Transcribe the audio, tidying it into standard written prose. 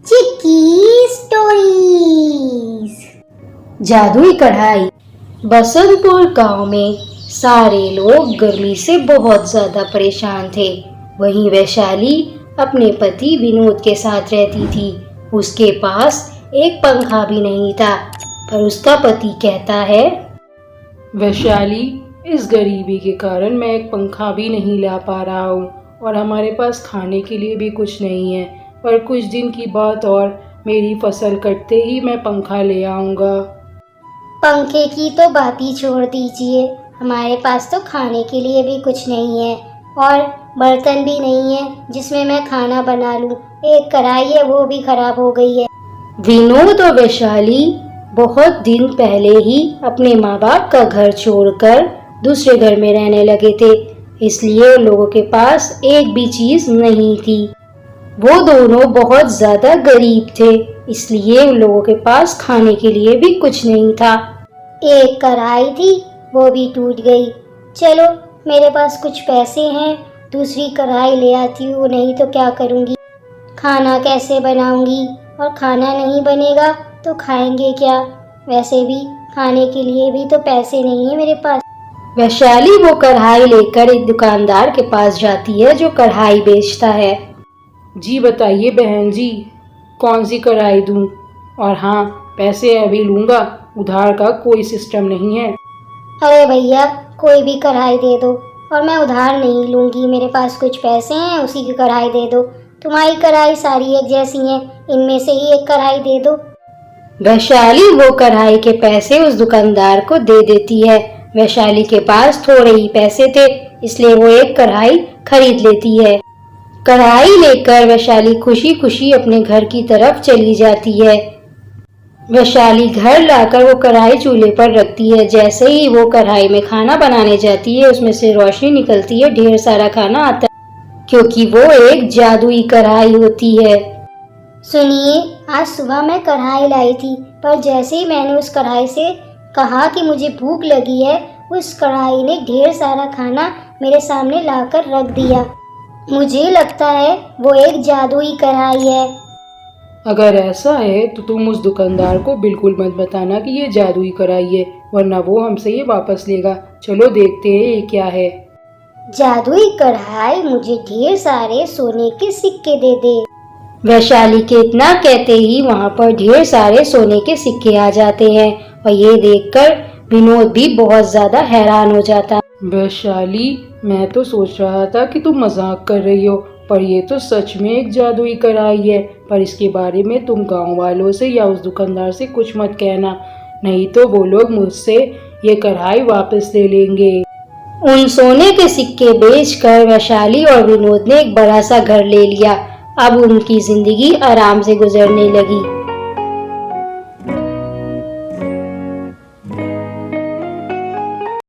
चिक्की stories. जादुई कढ़ाई। बसंतपुर गांव में सारे लोग गर्मी से बहुत ज्यादा परेशान थे। वहीं वैशाली अपने पति विनोद के साथ रहती थी। उसके पास एक पंखा भी नहीं था, पर उसका पति कहता है, वैशाली, इस गरीबी के कारण मैं एक पंखा भी नहीं ला पा रहा हूँ और हमारे पास खाने के लिए भी कुछ नहीं है। पर कुछ दिन की बात और मेरी फसल कटते ही मैं पंखा ले आऊँगा। पंखे की तो बात ही छोड़ दीजिए, हमारे पास तो खाने के लिए भी कुछ नहीं है और बर्तन भी नहीं है जिसमें मैं खाना बना लूं। एक कढ़ाई है, वो भी खराब हो गई है। विनोद और वैशाली बहुत दिन पहले ही अपने माँ बाप का घर छोड़कर दूसरे घर में रहने लगे थे, इसलिए उन लोगों के पास एक भी चीज नहीं थी। वो दोनों बहुत ज्यादा गरीब थे, इसलिए उन लोगों के पास खाने के लिए भी कुछ नहीं था। एक कढ़ाई थी, वो भी टूट गई। चलो, मेरे पास कुछ पैसे हैं, दूसरी कढ़ाई ले आती हूँ, नहीं तो क्या करूँगी। खाना कैसे बनाऊँगी, और खाना नहीं बनेगा तो खाएंगे क्या। वैसे भी खाने के लिए भी तो पैसे नहीं है मेरे पास। वैशाली वो कढ़ाई लेकर एक दुकानदार के पास जाती है जो कढ़ाई बेचता है। जी बताइए बहन जी, कौन सी कढ़ाई दूँ? और हाँ, पैसे अभी लूँगा, उधार का कोई सिस्टम नहीं है। अरे भैया, कोई भी कढ़ाई दे दो, और मैं उधार नहीं लूँगी। मेरे पास कुछ पैसे हैं, उसी की कढ़ाई दे दो। तुम्हारी कढ़ाई सारी एक जैसी हैं, इनमें से ही एक कढ़ाई दे दो। वैशाली वो कढ़ाई के पैसे उस दुकानदार को दे देती है। वैशाली के पास थोड़े ही पैसे थे, इसलिए वो एक कढ़ाई खरीद लेती है। कढ़ाई लेकर वैशाली खुशी खुशी अपने घर की तरफ चली जाती है। वैशाली घर लाकर वो कढ़ाई चूल्हे पर रखती है। जैसे ही वो कढ़ाई में खाना बनाने जाती है, उसमें से रोशनी निकलती है, ढेर सारा खाना आता है, क्योंकि वो एक जादुई कढ़ाई होती है। सुनिए, आज सुबह मैं कढ़ाई लाई थी, पर जैसे ही मैंने उस कढ़ाई से कहा कि मुझे भूख लगी है, उस कढ़ाई ने ढेर सारा खाना मेरे सामने लाकर रख दिया। मुझे लगता है वो एक जादुई कढ़ाई है। अगर ऐसा है तो तुम उस दुकानदार को बिल्कुल मत बताना कि ये जादुई कढ़ाई है, वरना वो हमसे ये वापस लेगा। चलो देखते हैं ये क्या है। जादुई कढ़ाई मुझे ढेर सारे सोने के सिक्के दे दे। वैशाली के इतना कहते ही वहाँ पर ढेर सारे सोने के सिक्के आ जाते हैं, और ये देखकर विनोद भी बहुत ज्यादा हैरान हो जाता है। वैशाली, मैं तो सोच रहा था कि तुम मजाक कर रही हो, पर ये तो सच में एक जादुई कढ़ाई है। पर इसके बारे में तुम गांव वालों से या उस दुकानदार से कुछ मत कहना, नहीं तो वो लोग मुझसे ये कढ़ाई वापस ले लेंगे। उन सोने के सिक्के बेचकर वैशाली और विनोद ने एक बड़ा सा घर ले लिया। अब उनकी जिंदगी आराम से गुजरने लगी।